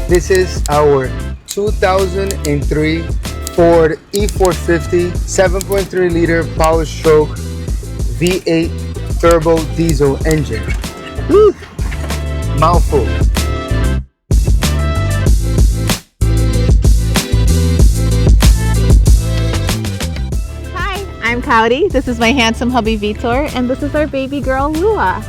This is our 2003 Ford E450 7.3 liter Power Stroke V8 turbo diesel engine. Woo! Mouthful. Hi, I'm Cloudy. This is my handsome hubby Vitor, and this is our baby girl Lua.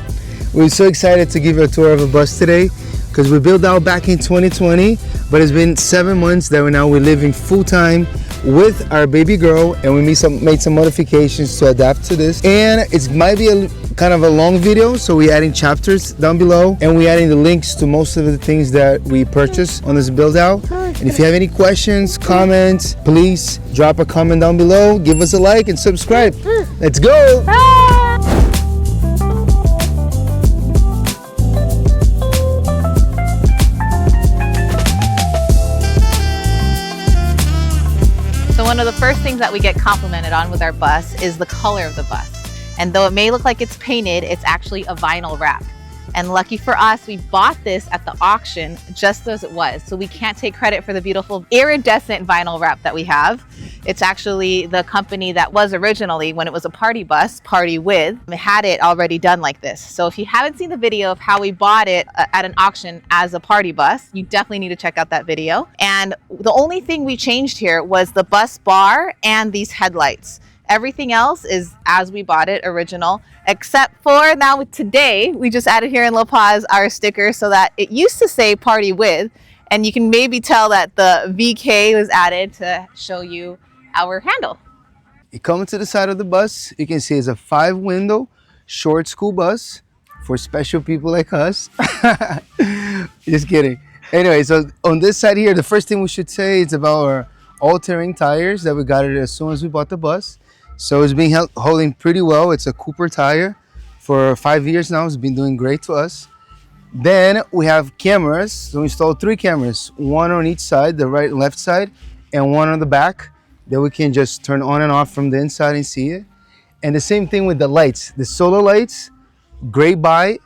We're so excited to give you a tour of a bus today because we built out back in 2020, but it's been 7 months that we're living full time with our baby girl, and we made some modifications to adapt to this. And it might be a kind of a long video, so we're adding chapters down below, and we're adding the links to most of the things that we purchased on this build out. And if you have any questions, comments, please drop a comment down below, give us a like and subscribe. Let's go. So one of the first things that we get complimented on with our bus is the color of the bus. And though it may look like it's painted, it's actually a vinyl wrap. And lucky for us, we bought this at the auction just as it was. So we can't take credit for the beautiful iridescent vinyl wrap that we have. It's actually the company that was originally, when it was a party bus, Party With, had it already done like this. So if you haven't seen the video of how we bought it at an auction as a party bus, you definitely need to check out that video. And the only thing we changed here was the bus bar and these headlights. Everything else is as we bought it, original, except for now today, we just added here in La Paz our sticker so that it used to say Party With, and you can maybe tell that the VK was added to show you our handle. You come to the side of the bus, you can see it's a 5-window short school bus for special people like us. Just kidding. Anyway, so on this side here, the first thing we should say is about our all-terrain tires that we got it as soon as we bought the bus. So it's been holding pretty well. It's a Cooper tire for 5 years now. It's been doing great to us. Then we have cameras. So we installed 3 cameras, one on each side, the right and left side, and one on the back that we can just turn on and off from the inside and see it. And the same thing with the lights. The solar lights, great buy.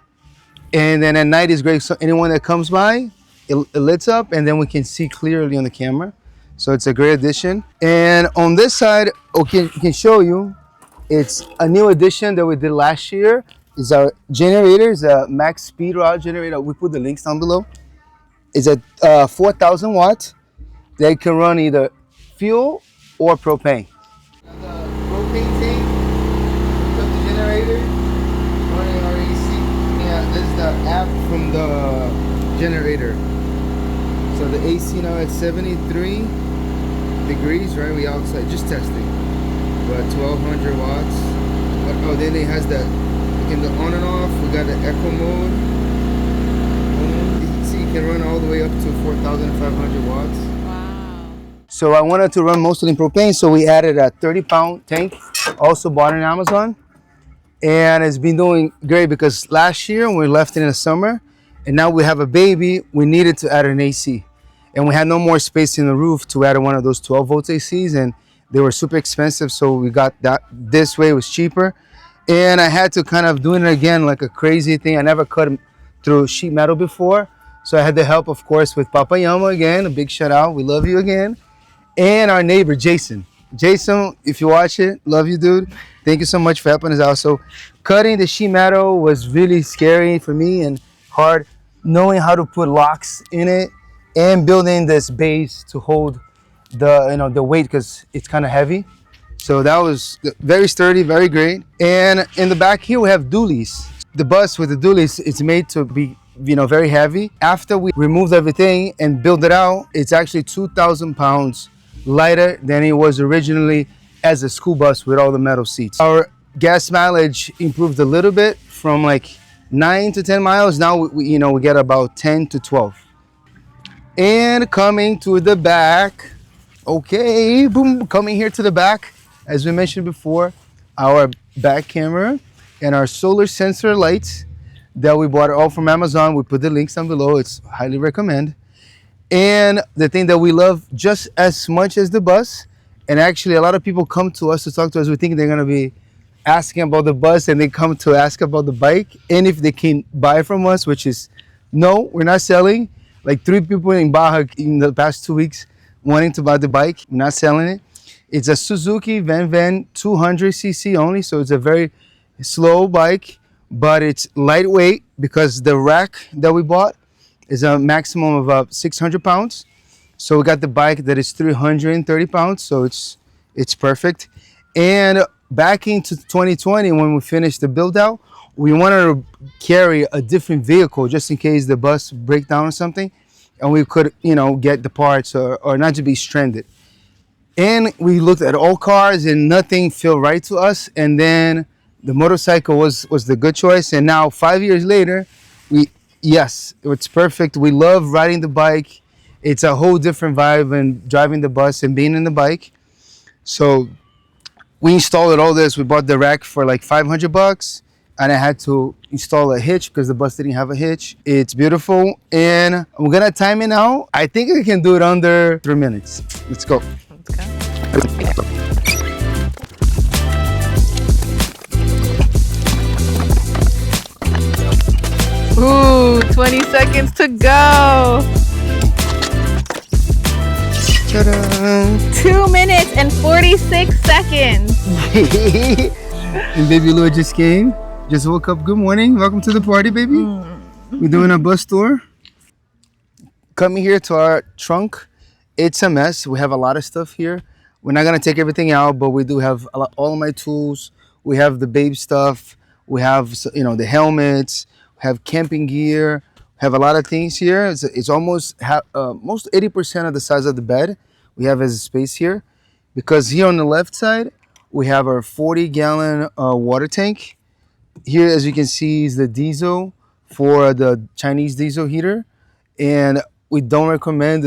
And then at night is great. So anyone that comes by, it lights up and then we can see clearly on the camera. So it's a great addition. And on this side, okay, I can show you, it's a new addition that we did last year. It's our generator, it's a max speed rod generator. We put the links down below. It's a 4,000 watt. They can run either fuel or propane. The propane tank, the generator, running our AC. Yeah, this is the app from the generator. So the AC now at 73 degrees, right? We outside just testing, but 1200 watts. Oh, then it has that, you can do on and off. We got the echo mode. You see, you can run all the way up to 4,500 watts. Wow. So I wanted to run mostly in propane, so we added a 30-pound tank, also bought on Amazon, and it's been doing great because last year when we left it in the summer, and now we have a baby, we needed to add an AC. And we had no more space in the roof to add one of those 12 volt ACs, and they were super expensive. So we got that this way, it was cheaper. And I had to kind of doing it again like a crazy thing. I never cut through sheet metal before. So I had the help, of course, with Papa Yama again. A big shout out. We love you again. And our neighbor, Jason. Jason, if you watch it, love you, dude. Thank you so much for helping us out. So cutting the sheet metal was really scary for me and hard. Knowing how to put locks in it and building this base to hold the weight because it's kind of heavy. So that was very sturdy, very great. And in the back here we have dualies. The bus with the dualies, it's made to be very heavy. After we removed everything and built it out, it's actually 2,000 pounds lighter than it was originally as a school bus with all the metal seats. Our gas mileage improved a little bit from like 9 to 10 miles. Now we get about 10 to 12. And coming to the back, okay, boom, coming here to the back, as we mentioned before, our back camera and our solar sensor lights that we bought all from Amazon. We put the links down below. It's highly recommend. And the thing that we love just as much as the bus, and actually a lot of people come to us to talk to us. We think they're going to be asking about the bus and they come to ask about the bike and if they can buy from us, which is no, we're not selling. like 3 people in Baja in the past 2 weeks wanting to buy the bike. We're not selling it. It's a Suzuki Van 200cc only, so it's a very slow bike, but it's lightweight because the rack that we bought is a maximum of 600 pounds. So we got the bike that is 330 pounds, so it's perfect. And back into 2020, when we finished the build out, we wanted to carry a different vehicle just in case the bus break down or something, and we could, get the parts or not to be stranded. And we looked at all cars and nothing felt right to us. And then the motorcycle was the good choice. And now 5 years later, yes, it's perfect. We love riding the bike. It's a whole different vibe than driving the bus and being in the bike. So we installed all this. We bought the rack for like $500, and I had to install a hitch because the bus didn't have a hitch. It's beautiful, and I'm gonna time it now. I think I can do it under 3 minutes. Let's go. Let's go. Ooh, 20 seconds to go. Ta-da. 2 minutes and 46 seconds. And baby Lua just came. Just woke up. Good morning. Welcome to the party, baby. We're doing a bus tour. Coming here to our trunk, it's a mess. We have a lot of stuff here. We're not gonna take everything out, but we do have all of my tools. We have the babe stuff. We have, the helmets. We have camping gear. We have a lot of things here. It's almost 80% of the size of the bed we have as a space here, because here on the left side we have our 40-gallon water tank. Here, as you can see, is the diesel for the Chinese diesel heater, and we don't recommend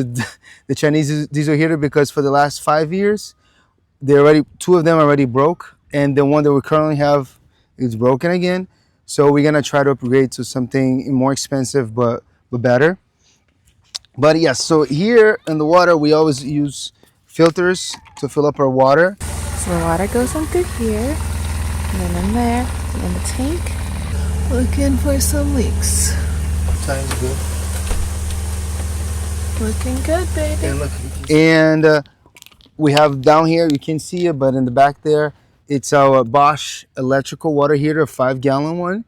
the Chinese diesel heater because for the last 5 years, two of them already broke, and the one that we currently have is broken again. So we're gonna try to upgrade to something more expensive but better. But yes, so here in the water we always use filters to fill up our water. So the water goes in through here, and then in there, and in the tank. Looking for some leaks. Time's good. Looking good, baby. And we have down here, you can see it, but in the back there, it's our Bosch electrical water heater, a 5-gallon one.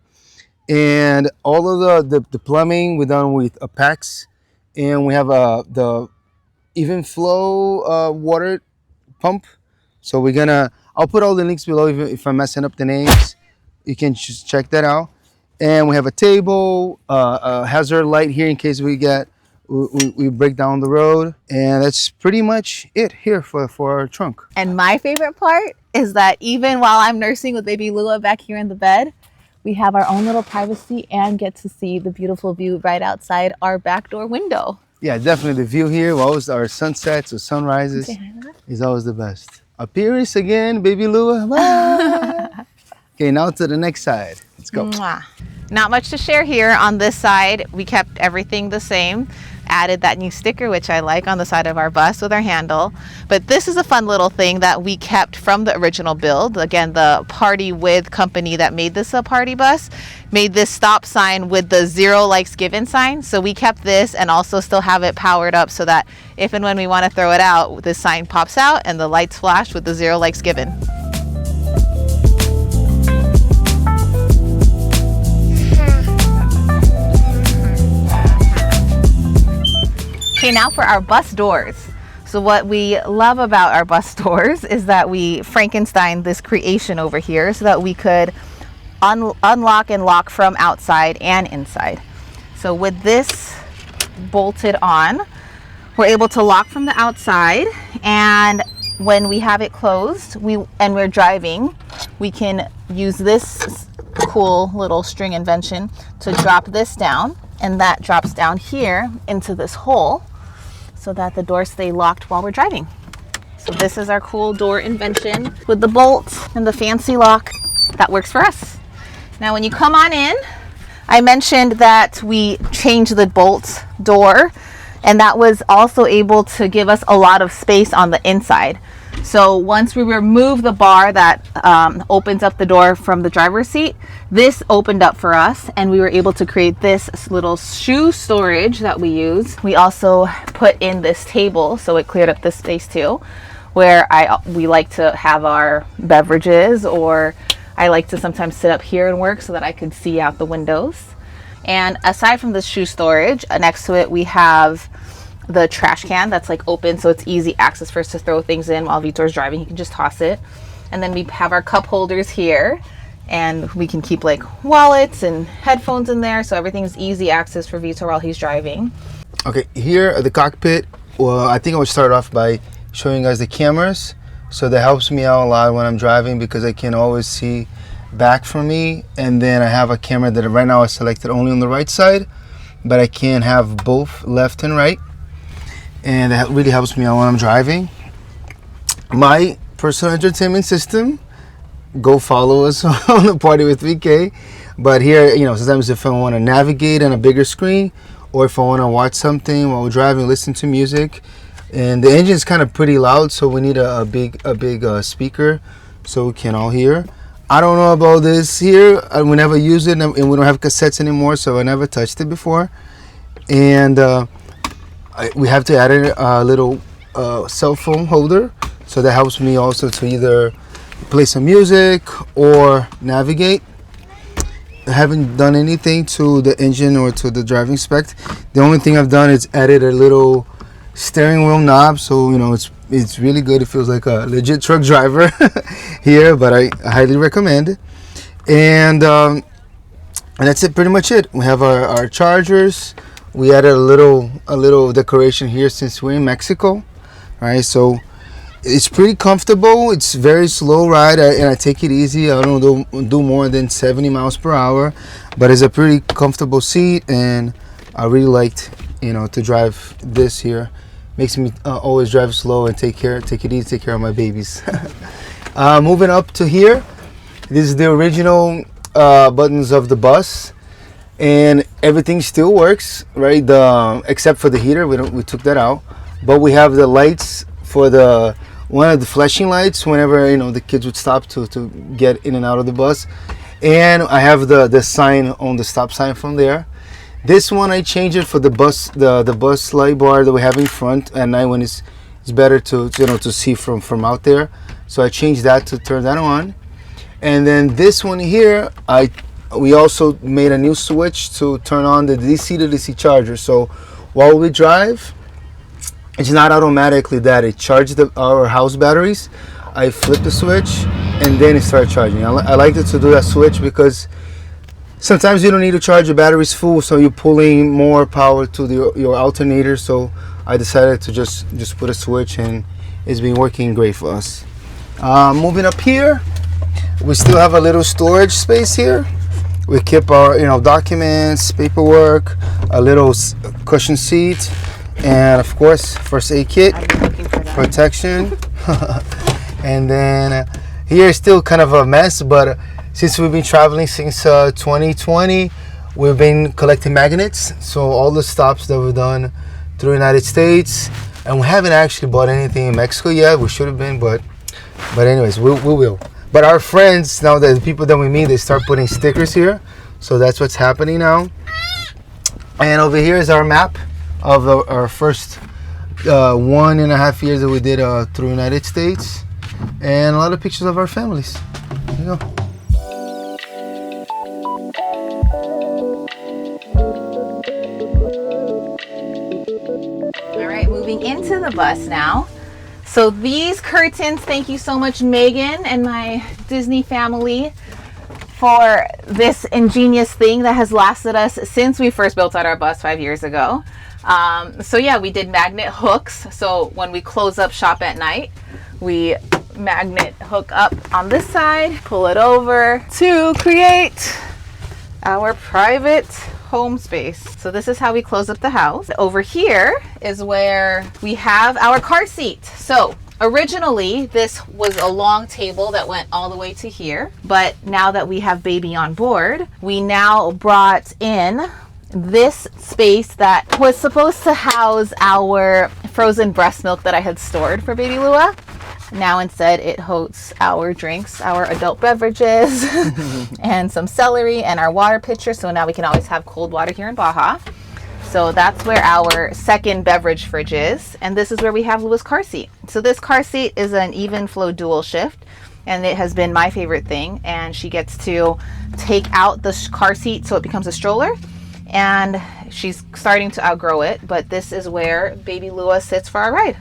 And all of the plumbing we're done with a PAX. And we have the even flow water pump. So I'll put all the links below if I'm messing up the names. You can just check that out. And we have a table, a hazard light here in case we break down the road. And that's pretty much it here for our trunk. And my favorite part is that even while I'm nursing with baby Lua back here in the bed, we have our own little privacy and get to see the beautiful view right outside our back door window. Yeah, definitely the view here, always our sunsets or sunrises, is always the best. Up here is again, baby Lua. Bye. Okay, now to the next side. Let's go. Mwah. Not much to share here on this side. We kept everything the same. Added that new sticker, which I like, on the side of our bus with our handle. But this is a fun little thing that we kept from the original build. Again, the Party With company that made this a party bus made this stop sign with the 0 likes given sign. So we kept this and also still have it powered up so that if and when we want to throw it out, this sign pops out and the lights flash with the 0 likes given. Okay, now for our bus doors. So what we love about our bus doors is that we Frankenstein this creation over here so that we could unlock and lock from outside and inside. So with this bolted on, we're able to lock from the outside, and when we have it closed and we're driving, we can use this cool little string invention to drop this down, and that drops down here into this hole so that the doors stay locked while we're driving. So this is our cool door invention with the bolts and the fancy lock that works for us. Now when you come on in, I mentioned that we changed the bolt door, and that was also able to give us a lot of space on the inside. So once we remove the bar that opens up the door from the driver's seat, this opened up for us and we were able to create this little shoe storage that we use. We also put in this table, so it cleared up this space too, where we like to have our beverages, or I like to sometimes sit up here and work so that I could see out the windows. And aside from the shoe storage, next to it we have the trash can that's like open, so it's easy access for us to throw things in while Vitor's driving. He can just toss it. And then we have our cup holders here, and we can keep like wallets and headphones in there, so everything's easy access for Vitor while he's driving. Okay, here at the cockpit, well, I think I would start off by showing you guys the cameras. So that helps me out a lot when I'm driving, because I can always see back from me. And then I have a camera that right now I selected only on the right side, but I can have both left and right. And that really helps me out when I'm driving. My personal entertainment system, go follow us on the Party with VK. But here, you know, sometimes if I want to navigate on a bigger screen, or if I want to watch something while driving, listen to music. And the engine is kind of pretty loud, so we need a big speaker so we can all hear. I don't know about this here. We never use it, and we don't have cassettes anymore, so I never touched it before. And we have to add a little cell phone holder, so that helps me also to either play some music or navigate. I haven't done anything to the engine or to the driving spec. The only thing I've done is added a little steering wheel knob, so you know it's really good. It feels like a legit truck driver here, but I highly recommend it. And that's it, pretty much it. We have our chargers. We added a little decoration here since we're in Mexico, right? So it's pretty comfortable. It's very slow ride, and I take it easy. I don't do more than 70 miles per hour, but it's a pretty comfortable seat, and I really liked, you know, to drive this here. Makes me always drive slow and take it easy, take care of my babies. Moving up to here, this is the original buttons of the bus. And everything still works, right? Except for the heater, we took that out. But we have the lights for one of the flashing lights whenever, you know, the kids would stop to get in and out of the bus. And I have the sign on the stop sign from there. This one I changed it for the bus light bar that we have in front at night when it's better to see from out there. So I changed that to turn that on. And then this one here, we also made a new switch to turn on the DC to DC charger. So while we drive, it's not automatically that it charges our house batteries. I flip the switch and then it starts charging. I like to do that switch because sometimes you don't need to charge your batteries full, so you're pulling more power to your alternator. So I decided to just put a switch, and it's been working great for us. Moving up here, we still have a little storage space here. We keep our documents, paperwork, a little cushion seat, and of course first aid kit, protection. And then here is still kind of a mess, but since we've been traveling since 2020, we've been collecting magnets. So all the stops that we've done through the United States, and we haven't actually bought anything in Mexico yet. We should have been, but anyways, we will. But our friends, now that the people that we meet, they start putting stickers here. So that's what's happening now. And over here is our map of our first 1.5 years that we did through the United States. And a lot of pictures of our families. There you go. All right, moving into the bus now. So these curtains, thank you so much, Megan and my Disney family, for this ingenious thing that has lasted us since we first built out our bus 5 years ago. So yeah, we did magnet hooks. So when we close up shop at night, we magnet hook up on this side, pull it over to create our private home space. So this is how we close up the house. Over here is where we have our car seat. So originally this was a long table that went all the way to here, but now that we have baby on board, we now brought in this space that was supposed to house our frozen breast milk that I had stored for baby Lua. Now instead it hosts our drinks, our adult beverages, and some celery and our water pitcher. So now we can always have cold water here in Baja. So that's where our second beverage fridge is. And this is where we have Lua's car seat. So this car seat is an even flow dual shift. And it has been my favorite thing. And she gets to take out the car seat so it becomes a stroller. And she's starting to outgrow it. But this is where baby Lua sits for our ride.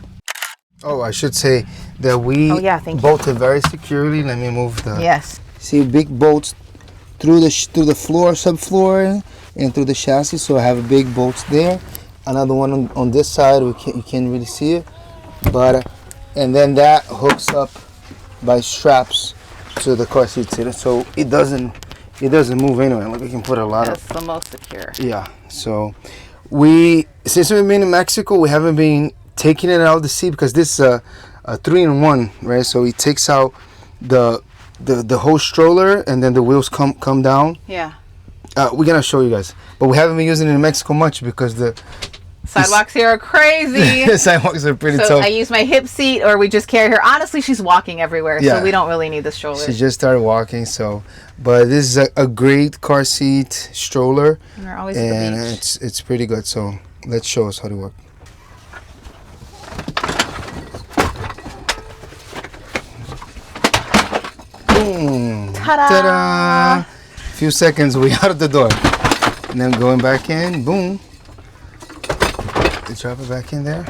Oh, I should say that we bolted very securely. Let me move the... Yes. See, big bolts through the floor, subfloor, and through the chassis. So I have big bolts there. Another one on this side. You can't really see it. But, and then that hooks up by straps to the car seat seater, so it doesn't move anyway. Like we can put a lot of. That's the most secure. Yeah. So since we've been in Mexico, we haven't been taking it out of the seat because this is a 3-in-1, right? So it takes out the whole stroller and then the wheels come down. Yeah. We're gonna show you guys, but we haven't been using it in Mexico much because the sidewalks here are crazy. The sidewalks are pretty tough. So I use my hip seat, or we just carry her. Honestly, she's walking everywhere, so we don't really need the stroller. She just started walking, so. But this is a great car seat stroller, and we're always at the beach. It's pretty good. So let's show us how to work. Boom! Ta-da! Ta-da! Few seconds, we out of the door, and then going back in. Boom! Drop it back in there.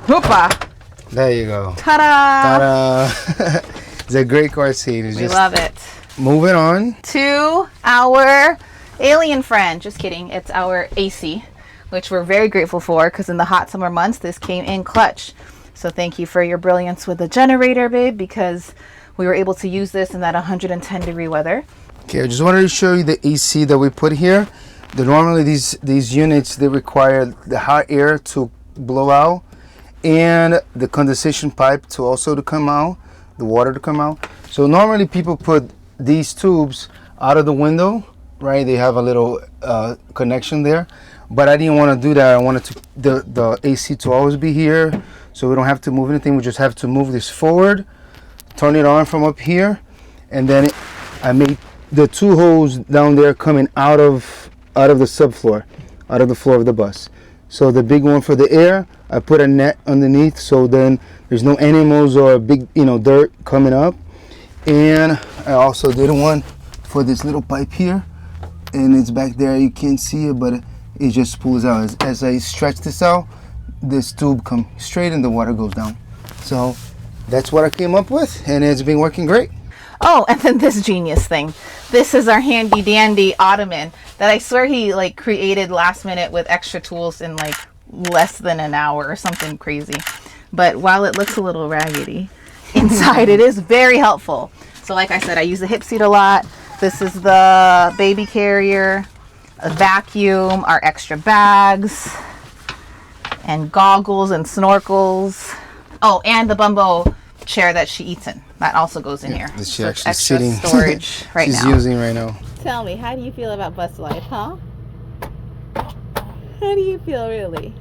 Hoopa! There you go. Ta-da! Ta-da! It's a great car seat. We love it. Moving on to our alien friend. Just kidding. It's our AC, which we're very grateful for because in the hot summer months, this came in clutch. So thank you for your brilliance with the generator, babe, because we were able to use this in that 110-degree weather. Okay, I just wanted to show you the AC that we put here. Normally these units, they require the hot air to blow out and the condensation pipe to come out, the water to come out. So normally people put these tubes out of the window, right? They have a little connection there, but I didn't want to do that. I wanted the AC to always be here, so we don't have to move anything. We just have to move this forward, turn it on from up here, and then I made the two holes down there coming out of the subfloor, out of the floor of the bus. So the big one for the air, I put a net underneath so then there's no animals or big dirt coming up. And I also did one for this little pipe here, and it's back there. You can't see it, but it just pulls out. As I stretch this out, this tube comes straight and the water goes down. So that's what I came up with, and it's been working great. Oh, and then this genius thing. This is our handy dandy ottoman that I swear he created last minute with extra tools in less than an hour or something crazy. But while it looks a little raggedy, inside it is very helpful. So like I said, I use the hip seat a lot. This is the baby carrier, a vacuum, our extra bags, and goggles and snorkels. Oh, and the Bumbo chair that she eats in. That also goes in here. She's so actually extra sitting. storage right She's now. using right now. Tell me, how do you feel about bus life, huh? How do you feel, really?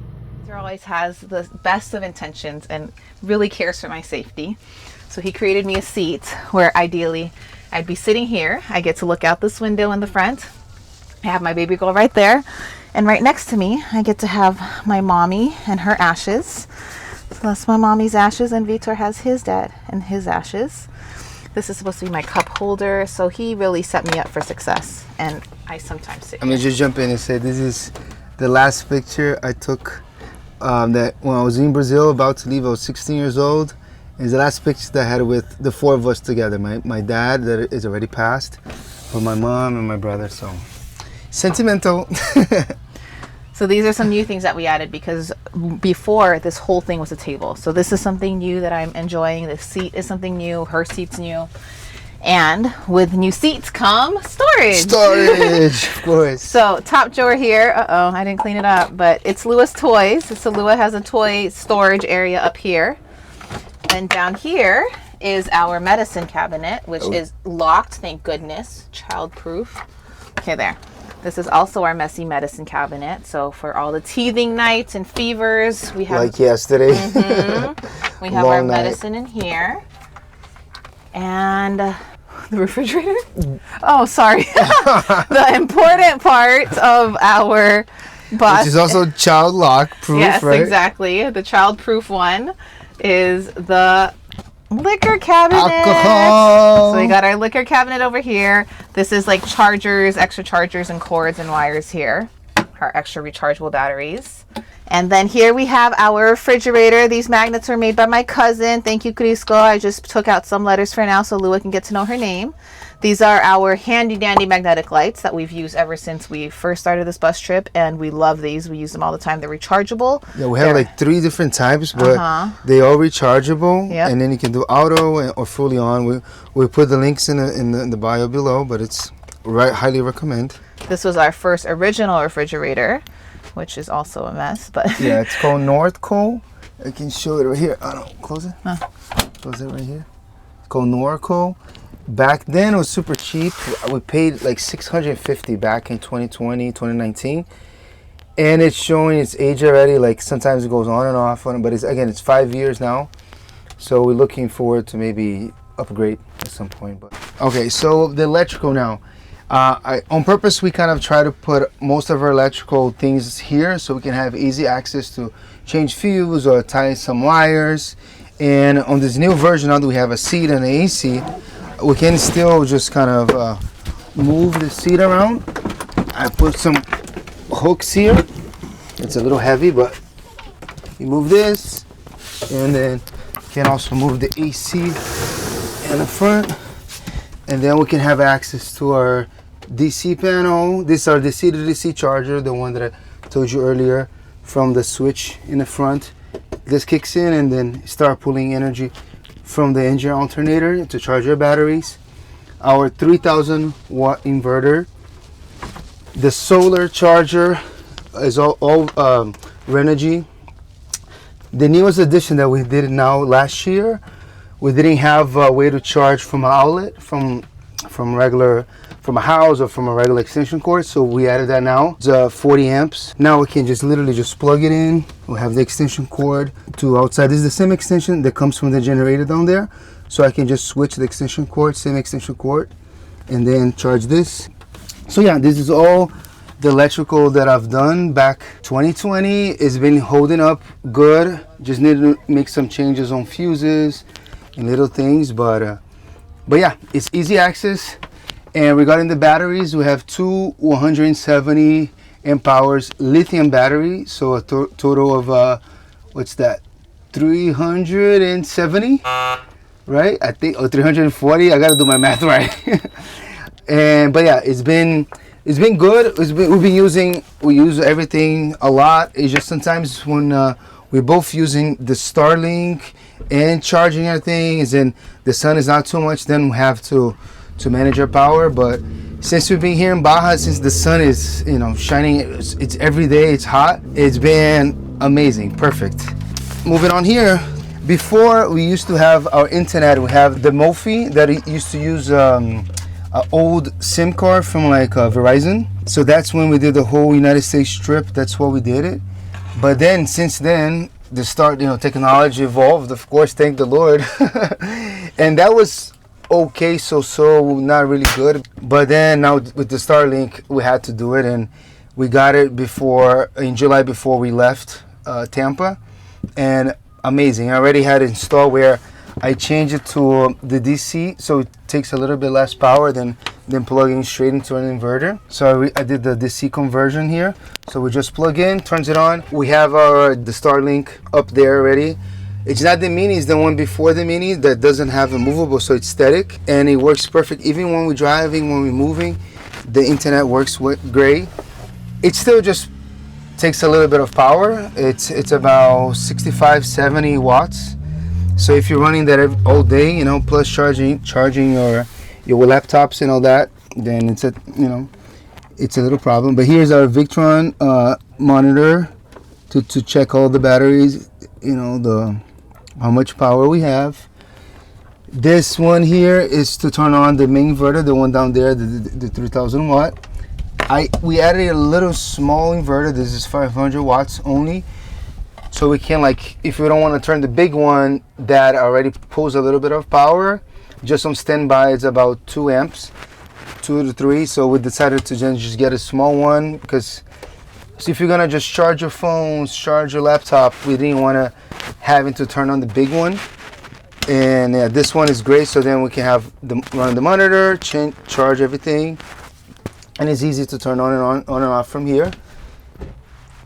He always has the best of intentions and really cares for my safety. So he created me a seat where ideally I'd be sitting here. I get to look out this window in the front. I have my baby girl right there. And right next to me, I get to have my mommy and her ashes. So that's my mommy's ashes, and Vitor has his dad and his ashes. This is supposed to be my cup holder, so he really set me up for success. And I sometimes sit I'm gonna just jump in and say this is the last picture I took that when I was in Brazil, about to leave. I was 16 years old. It's the last picture that I had with the four of us together. My dad, that is already passed, but my mom and my brother. So sentimental. So these are some new things that we added because before this whole thing was a table. So this is something new that I'm enjoying. The seat is something new. Her seat's new. And with new seats come storage. Storage, of course. So top drawer here. Uh-oh, I didn't clean it up. But it's Lua's toys. So Lua has a toy storage area up here. And down here is our medicine cabinet, which is locked, thank goodness. Child-proof. Okay, there. This is also our messy medicine cabinet. So for all the teething nights and fevers, we have... Like yesterday. We have our medicine in here. And the refrigerator? Oh, sorry. The important part of our bus. Which is also child lock proof, yes, right? Exactly. The child proof one is the liquor cabinet. Alcohol. So we got our liquor cabinet over here. This is like chargers, extra chargers and cords and wires here. Our extra rechargeable batteries. And then here we have our refrigerator. These magnets are made by my cousin. Thank you, Crisco. I just took out some letters for now so Lua can get to know her name. These are our handy dandy magnetic lights that we've used ever since we first started this bus trip, and we love these. We use them all the time. They're rechargeable. Yeah, we have like 3 different types, but they are rechargeable. Yep. And then you can do auto or fully on. We put the links in the bio below, but it's highly recommend. This was our first original refrigerator, which is also a mess, but yeah, it's called Norco. I can show it right here. Oh no, close it. Close it right here. It's called Norco. Back then it was super cheap. We paid like $650 back in 2020, 2019. And it's showing its age already. Like sometimes it goes on and off on it, but it's 5 years now. So we're looking forward to maybe upgrade at some point. But okay, so the electrical now. On purpose, we kind of try to put most of our electrical things here so we can have easy access to change fuse or tie some wires. And on this new version, now that we have a seat and an AC, we can still just kind of move the seat around. I put some hooks here. It's a little heavy, but you move this, and then you can also move the AC in the front. And then we can have access to our DC panel. This is our DC to DC charger, the one that I told you earlier, from the switch in the front. This kicks in and then start pulling energy from the engine alternator to charge your batteries. Our 3000 watt inverter. The solar charger is all Renogy. The newest addition that we did now last year, we didn't have a way to charge from an outlet, from a house or from a regular extension cord, so we added that now. It's 40 amps. Now we can just literally just plug it in. We have the extension cord to outside. This is the same extension that comes from the generator down there, so I can just switch the extension cord, same extension cord, and then charge this. So yeah, this is all the electrical that I've done back 2020. It's been holding up good. Just need to make some changes on fuses and little things, but yeah, it's easy access. And regarding the batteries, we have 2 170 amp hours lithium batteries, so a total of what's that, 370, right? I think, or 340. I gotta do my math right. But yeah, it's been good. We use everything a lot. It's just sometimes when we're both using the Starlink and charging everything, and then the sun is not too much, then we have to manage our power. But since we've been here in Baja, since the sun is shining, it's every day, it's hot, it's been amazing, perfect. Moving on here, before we used to have our internet, we have the Mophie that used to use an old SIM card from like Verizon. So that's when we did the whole United States trip. That's what we did it. But then since then, technology evolved, of course, thank the Lord. And that was okay, so not really good. But then now with the Starlink, we had to do it, and we got it in July before we left Tampa, and amazing. I already had it installed where I changed it to the DC, so it takes a little bit less power than plugging straight into an inverter. So I did the DC conversion here. So we just plug in, turns it on. We have the Starlink up there already. It's not the Mini, it's the one before the Mini that doesn't have a movable, so it's static, and it works perfect. Even when we're driving, when we're moving, the internet works great. It still just takes a little bit of power. It's about 65, 70 watts. So if you're running that all day, plus charging your laptops and all that, then it's a little problem. But here's our Victron monitor to check all the batteries, how much power we have. This one here is to turn on the main inverter, the one down there, the 3000 watt. We added a little small inverter. This is 500 watts only. So we can, like, if we don't want to turn the big one that already pulls a little bit of power, just on standby, it's about 2 amps, 2 to 3. So we decided to just get a small one, because so if you're gonna just charge your phones, charge your laptop, we didn't want to having to turn on the big one. And this one is great, so then we can have run the monitor, charge everything, and it's easy to turn on and off from here.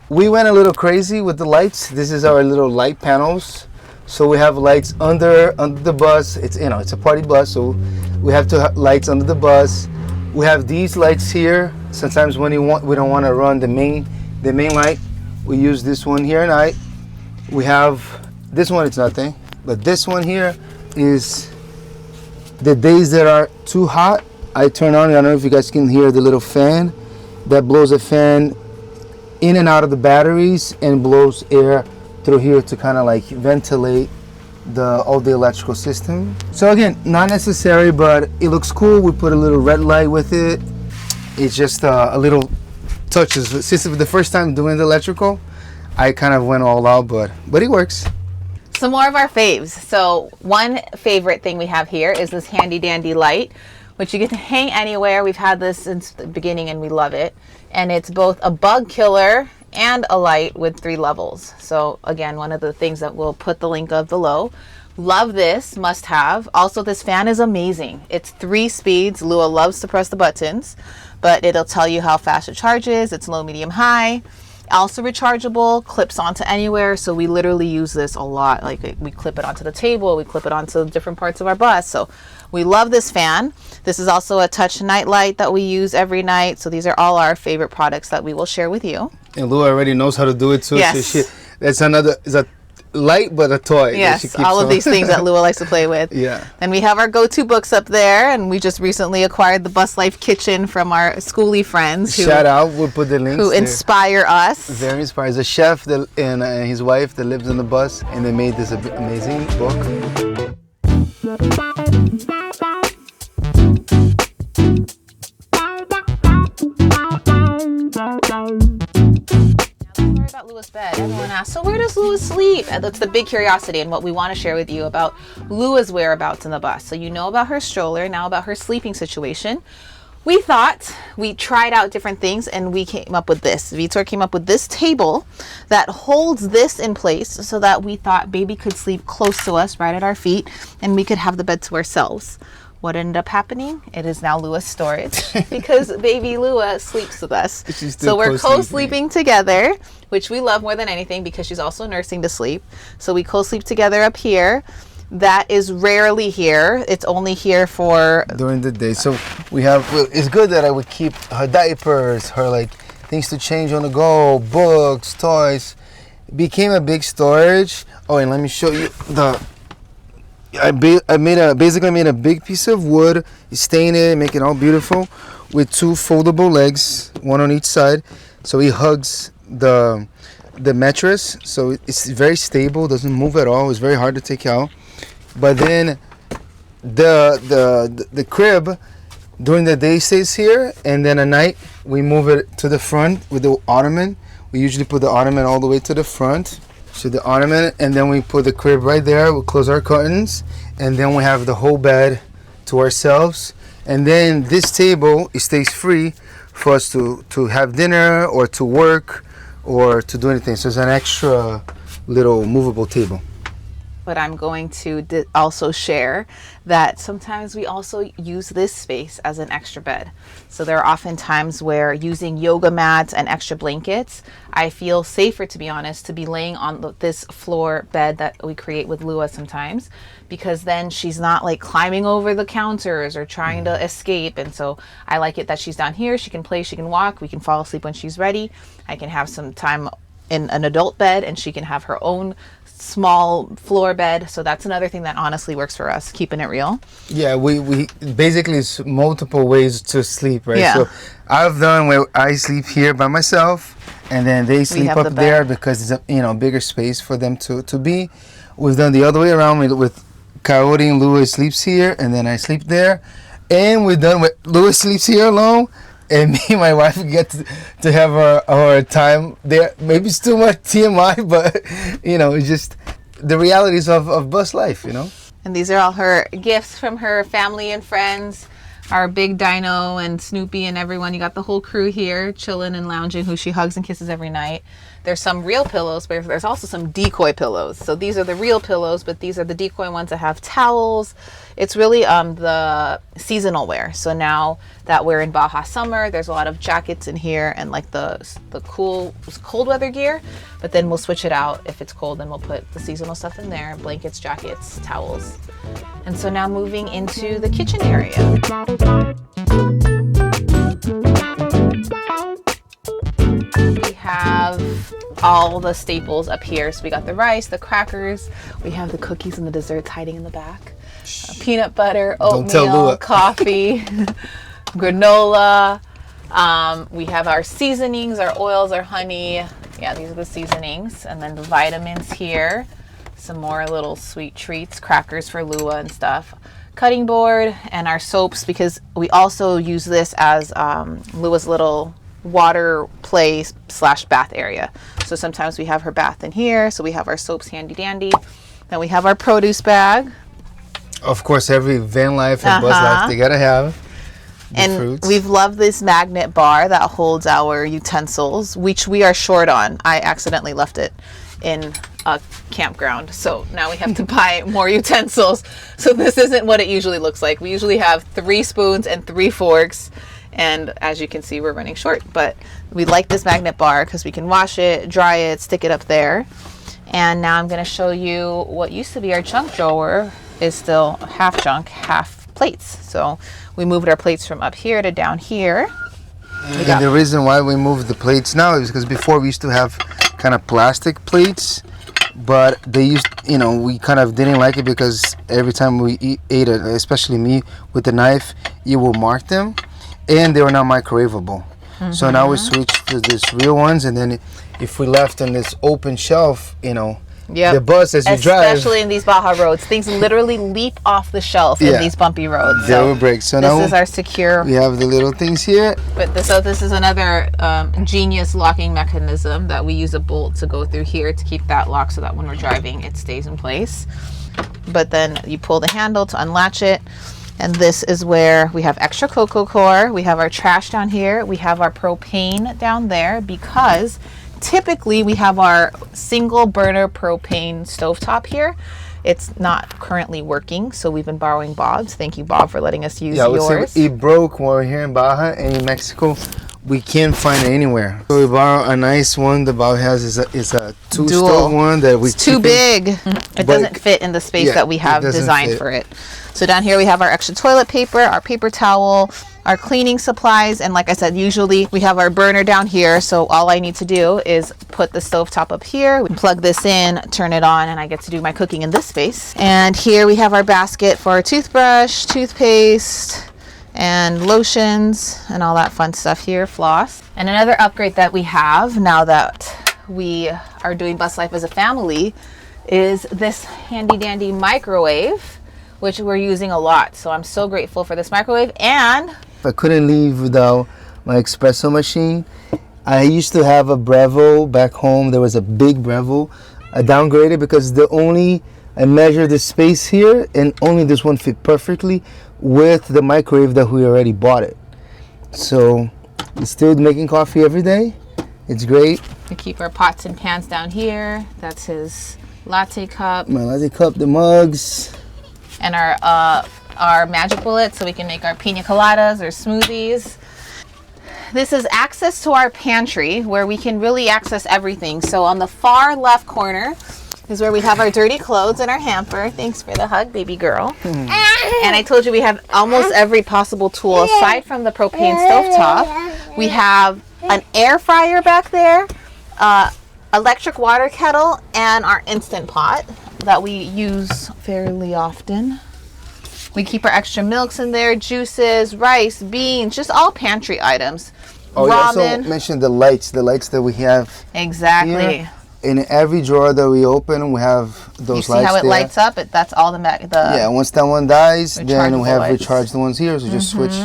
We went a little crazy with the lights. This is our little light panels. So we have lights under the bus. It's, you know, it's a party bus, so we have lights under the bus. We have these lights here. Sometimes when we don't want to run the main light, we use this one here at night. We have this one. It's nothing, but this one here is the days that are too hot. I turn on. I don't know if you guys can hear the little fan that blows a fan in and out of the batteries and blows air through here to kind of like ventilate all the electrical system. So again, not necessary, but it looks cool. We put a little red light with it. It's just a little touches. Since it's the first time doing the electrical, I kind of went all out, but it works. Some more of our faves. So one favorite thing we have here is this handy dandy light, which you can hang anywhere. We've had this since the beginning and we love it. And it's both a bug killer and a light with 3 levels. So again, one of the things that we'll put the link of below. Love this, must have. Also, this fan is amazing. It's 3 speeds. Lua loves to press the buttons, but it'll tell you how fast it charges. It's low, medium, high. Also rechargeable, clips onto anywhere. So we literally use this a lot. Like we clip it onto the table, we clip it onto different parts of our bus. So we love this fan. This is also a touch night light that we use every night. So these are all our favorite products that we will share with you. And Lua already knows how to do it too. Yes. So it's a light but a toy. Yes, all of these things that Lua likes to play with. Yeah. And we have our go-to books up there, and we just recently acquired the Bus Life Kitchen from our schoolie friends. Shout out, we'll put the links. Who inspire us. Very inspired. There's a chef and his wife that lives on the bus, and they made this amazing book. About Lua's bed. Everyone asks, so where does Lua sleep? And that's the big curiosity and what we want to share with you about Lua's whereabouts in the bus. So you know about her stroller, now about her sleeping situation. We tried out different things and we came up with this. Vitor came up with this table that holds this in place so that we thought baby could sleep close to us right at our feet and we could have the bed to ourselves. What ended up happening? It is now Lua's storage because baby Lua sleeps with us. So we're co-sleeping together, which we love more than anything because she's also nursing to sleep. So we co-sleep together up here. That is rarely here. It's only here for during the day. So it's good that I would keep her diapers, her like things to change on the go, books, toys. It became a big storage. Oh, and let me show you I basically made a big piece of wood, stain it, make it all beautiful, with 2 foldable legs, one on each side, so it hugs the mattress, so it's very stable, doesn't move at all. It's very hard to take out. But then the crib during the day stays here, and then at night we move it to the front with the ottoman. We usually put the ottoman all the way to the front. So the ottoman, and then we put the crib right there. We'll close our curtains, and then we have the whole bed to ourselves. And then this table, it stays free for us to have dinner or to work or to do anything. So it's an extra little movable table. But I'm going to also share that sometimes we also use this space as an extra bed. So there are often times where using yoga mats and extra blankets, I feel safer, to be honest, to be laying on this floor bed that we create with Lua sometimes, because then she's not like climbing over the counters or trying to escape. And so I like it that she's down here. She can play, she can walk, we can fall asleep when she's ready. I can have some time in an adult bed and she can have her own small floor bed. So that's another thing that honestly works for us, keeping it real. Yeah, we basically it's multiple ways to sleep, right? Yeah. So I've done where I sleep here by myself, and then they sleep up there because it's a bigger space for them to be. We've done the other way around with Coyote and Lua sleeps here, and then I sleep there. And we've done with Lua sleeps here alone, and me and my wife get to have our time there. Maybe it's too much TMI, but you know, it's just the realities of bus life, you know. And these are all her gifts from her family and friends. Our big Dino and Snoopy and everyone. You got the whole crew here chilling and lounging, who she hugs and kisses every night. There's some real pillows, but there's also some decoy pillows. So these are the real pillows, but these are the decoy ones that have towels. It's really the seasonal wear. So now that we're in Baja summer, there's a lot of jackets in here and like the cold weather gear. But then we'll switch it out. If it's cold, then we'll put the seasonal stuff in there: blankets, jackets, towels. And so now moving into the kitchen area. We have all the staples up here. So we got the rice, the crackers, we have the cookies and the desserts hiding in the back. Peanut butter, oatmeal, coffee, granola. We have our seasonings, our oils, our honey. Yeah, these are the seasonings. And then the vitamins here. Some more little sweet treats, crackers for Lua and stuff. Cutting board and our soaps, because we also use this as Lua's little water play / bath area. So sometimes we have her bath in here. So we have our soaps handy dandy. Then we have our produce bag. Of course, every van life and bus life, they gotta have the and fruits. We've loved this magnet bar that holds our utensils, which we are short on. I accidentally left it in a campground, so now we have to buy more utensils. So this isn't what it usually looks like. We usually have 3 spoons and 3 forks, and as you can see, we're running short. But we like this magnet bar because we can wash it, dry it, stick it up there. And now I'm going to show you what used to be our junk drawer is still half junk, half plates. So we moved our plates from up here to down here. And the reason why we moved the plates now is because before we used to have kind of plastic plates, but they used, you know, we kind of didn't like it because every time we ate it, especially me with the knife, you will mark them, and they were not microwavable. So now we switched to these real ones, and then if we left on this open shelf, you know, the bus as you drive, especially in these Baja roads, things literally leap off the shelf in these bumpy roads. They will break. So now this is our secure. We have the little things here. But this is another genius locking mechanism that we use a bolt to go through here to keep that locked, so that when we're driving, it stays in place. But then you pull the handle to unlatch it. And this is where we have extra cocoa core. We have our trash down here. We have our propane down there, because typically we have our single burner propane stovetop here. It's not currently working, so we've been borrowing Bob's. Thank you, Bob, for letting us use yours. It broke when we were here in Baja, and in Mexico we can't find it anywhere. So we borrow a nice one that Bob has. Is a two Dual. stove one that we. It's too big. It doesn't fit in the space that we have designed for it. So down here we have our extra toilet paper, our paper towel, our cleaning supplies, and like I said, usually we have our burner down here, so all I need to do is put the stovetop up here, we plug this in, turn it on, and I get to do my cooking in this space. And here we have our basket for our toothbrush, toothpaste, and lotions, and all that fun stuff here, floss. And another upgrade that we have now that we are doing bus life as a family is this handy dandy microwave, which we're using a lot. So I'm so grateful for this microwave. And I couldn't leave without my espresso machine. I used to have a Breville back home. There was a big Breville. I downgraded because I measured the space here, and only this one fit perfectly with the microwave that we already bought it. So it's still making coffee every day. It's great. We keep our pots and pans down here. That's his latte cup. My latte cup, the mugs. And our magic bullet, so we can make our pina coladas or smoothies. This is access to our pantry, where we can really access everything. So on the far left corner is where we have our dirty clothes and our hamper. Thanks for the hug, baby girl. And I told you we have almost every possible tool aside from the propane stovetop. We have an air fryer back there, electric water kettle, and our Instant Pot that we use fairly often. We keep our extra milks in there, juices, rice, beans, just all pantry items. Oh, you also mentioned the lights that we have. Exactly. Here. In every drawer that we open, we have those lights. You see how it lights up? That's all the yeah, once that one dies, then we have lights. recharged the ones here, so just switch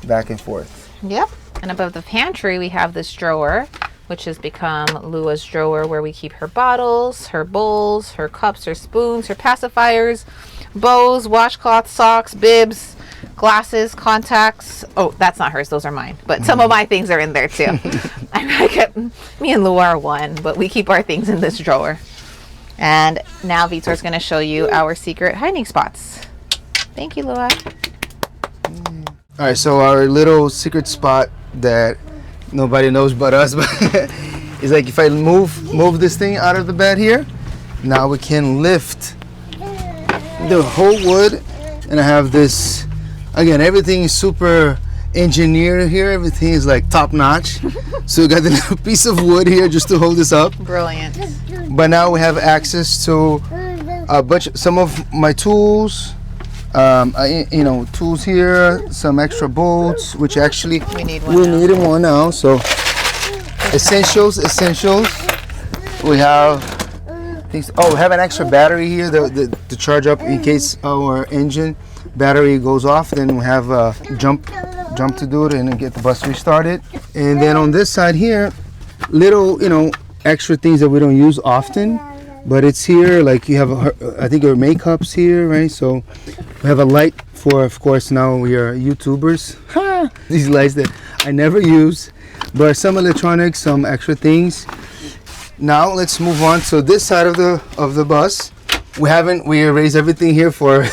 back and forth. Yep. And above the pantry, we have this drawer, which has become Lua's drawer, where we keep her bottles, her bowls, her cups, her spoons, her pacifiers, bows, washcloths, socks, bibs, glasses, contacts. Oh, that's not hers. Those are mine. But some of my things are in there too. Me and Lua are one, but we keep our things in this drawer. And now Vitor's going to show you our secret hiding spots. Thank you, Lua. All right, so our little secret spot that nobody knows but us, but it's like if I move this thing out of the bed here, now we can lift the whole wood, and I have this. Again, everything is super engineered here. Everything is like top notch. So we got the little piece of wood here just to hold this up. Brilliant. But now we have access to a bunch, some of my tools. Tools here, some extra bolts, which actually we need one now. So essentials. We have things. Oh, we have an extra battery here to charge up in case our engine battery goes off. Then we have a jump to do it and get the bus restarted. And then on this side here, little extra things that we don't use often, but it's here. Like you have I think our makeup's here, right? So we have a light for, of course, now we are YouTubers. These lights that I never use, but some electronics, some extra things. Now let's move on. So this side of the bus, we erased everything here for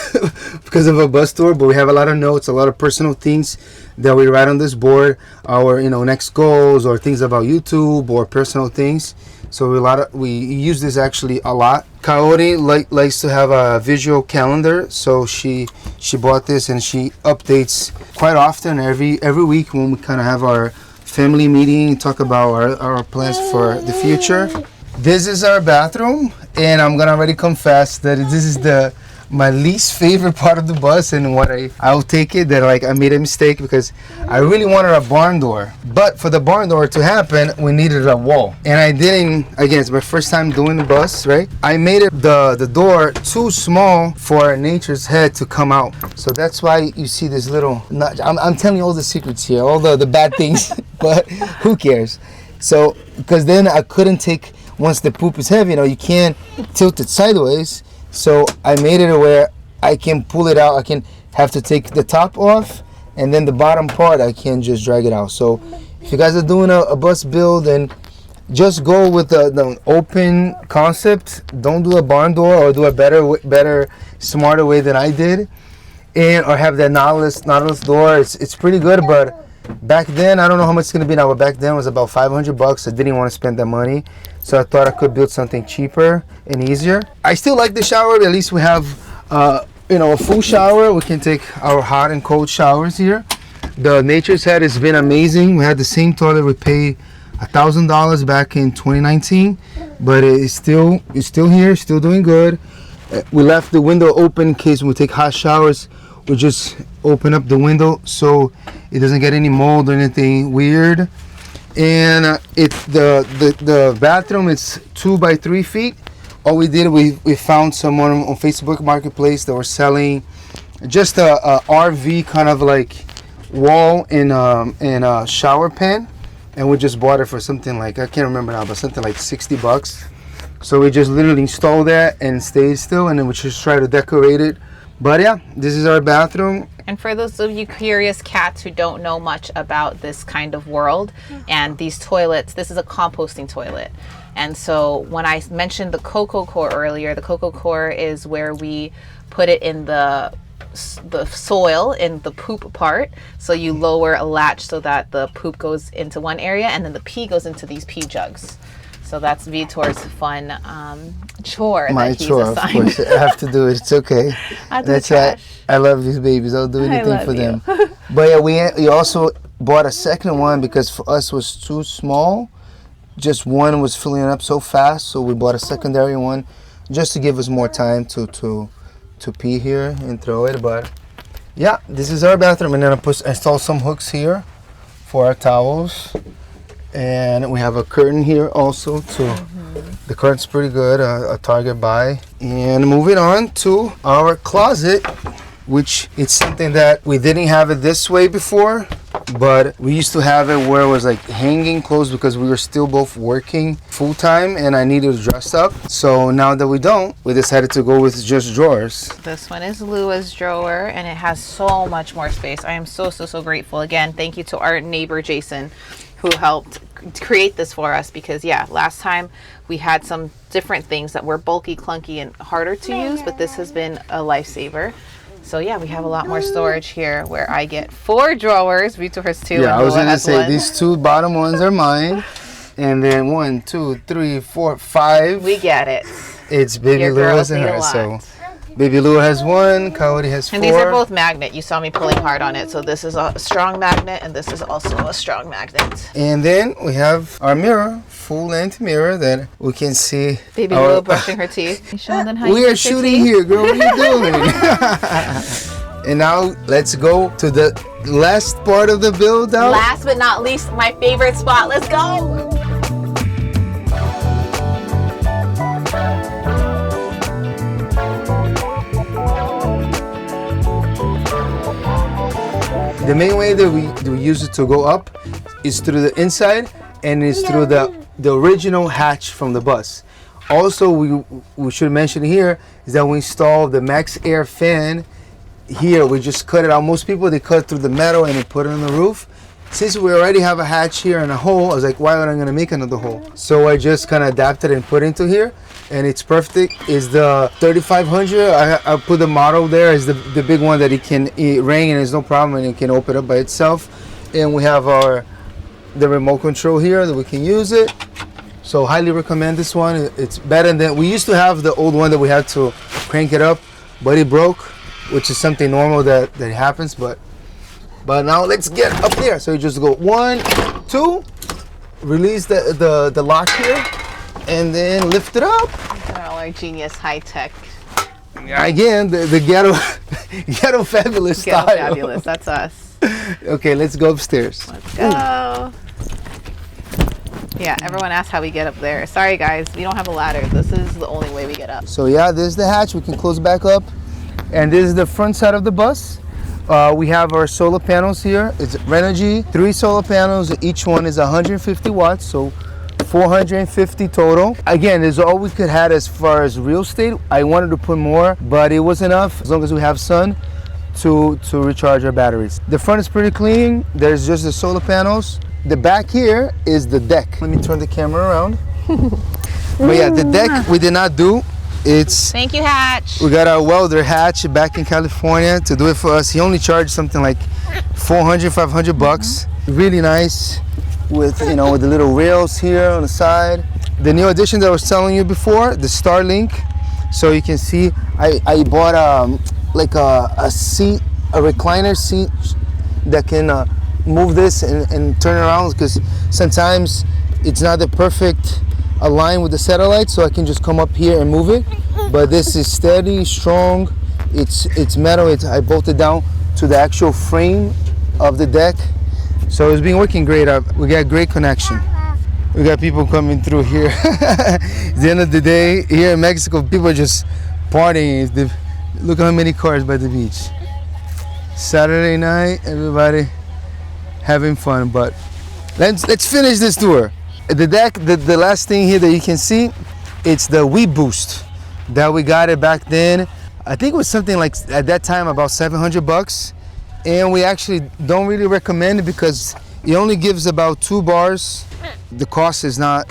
because of a bus tour, but we have a lot of notes, a lot of personal things that we write on this board, our next goals or things about YouTube or personal things. So we use this actually a lot. Coyote likes to have a visual calendar, so she bought this and she updates quite often every week when we kind of have our family meeting, talk about our plans for the future. This is our bathroom, and I'm gonna already confess that this is my least favorite part of the bus, and what I'll take it that I made a mistake because I really wanted a barn door, but for the barn door to happen we needed a wall, and I didn't. Again, it's my first time doing the bus, right? I made it the door too small for Nature's Head to come out, so that's why you see this little notch. I'm telling you all the secrets here, all the bad things, but who cares? So because then I couldn't take, once the poop is heavy, you can't tilt it sideways. So I made it where I can pull it out. I can have to take the top off, and then the bottom part I can just drag it out. So if you guys are doing a bus build, and just go with the open concept. Don't do a barn door, or do a better, smarter way than I did, or have that Nautilus door. It's pretty good, but back then, I don't know how much it's gonna be now, but back then it was about $500. I didn't want to spend that money, so I thought I could build something cheaper and easier. I still like the shower, but at least we have a full shower. We can take our hot and cold showers here. The Nature's Head has been amazing. We had the same toilet we paid $1,000 back in 2019, but it's still here, still doing good. We left the window open in case we take hot showers. We just open up the window so it doesn't get any mold or anything weird. And the bathroom is 2 by 3 feet. All we did, we found someone on Facebook Marketplace that were selling just a RV kind of like wall and a shower pen, and we just bought it for something like, I can't remember now, but something like $60. So we just literally installed that and stayed still, and then we just try to decorate it. But yeah, this is our bathroom. And for those of you curious cats who don't know much about this kind of world and these toilets, this is a composting toilet. And so when I mentioned the Coco Core earlier, the Coco Core is where we put it in the soil in the poop part. So you lower a latch so that the poop goes into one area, and then the pee goes into these pee jugs. So that's Vitor's fun chore My that he's chore, assigned. of course. I have to do it. It's okay. That's right. I love these babies. I'll do anything for them. But yeah, we also bought a second one because for us it was too small. Just one was filling up so fast, so we bought a secondary one just to give us more time to pee here and throw it. But yeah, this is our bathroom, and then I installed some hooks here for our towels. And we have a curtain here also too. The curtain's pretty good, a Target buy. And moving on to our closet, which it's something that we didn't have it this way before. but we used to have it where it was like hanging clothes because we were still both working full time and I needed to dress up. So now that we don't, we decided to go with just drawers. This one is Lua's drawer and it has so much more space. I am so grateful. Again, thank you to our neighbor Jason who helped create this for us, because yeah, last time we had some different things that were bulky, clunky, and harder to use, but this has been a lifesaver. So yeah, we have a lot more storage here where I get 4 drawers. Vito has 2. Yeah, and I was Lua gonna has say 1. these 2 bottom ones are mine, and then 1, 2, 3, 4, 5. We get it. It's baby Your Lua's girls and need a hers. So lot. baby Lua has 1, Coyote has 4. And these are both magnet. You saw me pulling hard on it. So this is a strong magnet and this is also a strong magnet. And then we have our mirror, full-length mirror that we can see. Baby our- Lua brushing her teeth. You showing them how We you are brush your shooting teeth? here, girl. What are you doing? And now let's go to the last part of the build out. Last but not least, my favorite spot. Let's go. The main way that we use it to go up is through the inside, and it's through the original hatch from the bus. Also, we should mention here is that we installed the Max Air fan here. We just cut it out. Most people, they cut through the metal and they put it on the roof. Since we already have a hatch here and a hole, I was like, why would I gonna make another hole? So I just kind of adapted and put into here, and it's perfect. It's the 3500. I put the model there. Is the big one that it can ring and there's no problem, and it can open up by itself. And we have the remote control here that we can use it. So highly recommend this one. It's better than we used to have the old one that we had to crank it up, but it broke, which is something normal that happens. But now let's get up there. So you just go 1, 2, release the lock here, and then lift it up. All our genius high tech. Again, the ghetto ghetto fabulous Ghetto style. fabulous. That's us. Okay, let's go upstairs. Let's go. Yeah, everyone asks how we get up there. Sorry guys, we don't have a ladder. This is the only way we get up. So yeah, this is the hatch. We can close back up, and this is the front side of the bus. We have our solar panels here. It's Renogy, 3 solar panels. Each one is 150 watts, so 450 total. Again, this is all we could have as far as real estate. I wanted to put more, but it was enough as long as we have sun to recharge our batteries. The front is pretty clean. There's just the solar panels. The back here is the deck. Let me turn the camera around. But yeah, the deck we did not do. It's Thank you, Hatch. we got a welder Hatch back in California to do it for us. He only charged something like 400, 500 bucks. Really nice with, with the little rails here on the side. The new addition that I was telling you before, the Starlink. So you can see, I bought a seat, a recliner seat that can move this and turn around, because sometimes it's not the perfect align with the satellite, so I can just come up here and move it. But this is steady, strong. It's metal. I bolted down to the actual frame of the deck, so it's been working great. We got great connection. We got people coming through here. At the end of the day, here in Mexico, people are just partying. Look how many cars by the beach. Saturday night, everybody having fun. But let's finish this tour. The deck, the last thing here that you can see, it's the Wii Boost that we got it back then. I think it was something like at that time about 700 bucks, and we actually don't really recommend it because it only gives about 2 bars. The cost is not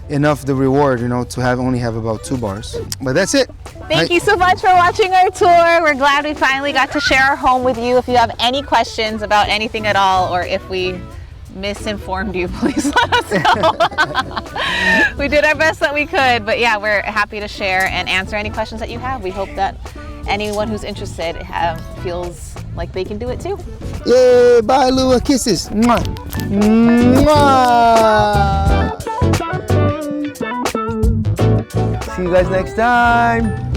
enough, the reward, to only have about 2 bars. But that's it. Thank you so much for watching our tour. We're glad we finally got to share our home with you. If you have any questions about anything at all, or if we misinformed you, please let us know. We did our best that we could, but yeah, we're happy to share and answer any questions that you have. We hope that anyone who's interested feels like they can do it too. Yay, bye Lua, kisses. Mwah. Mwah. See you guys next time.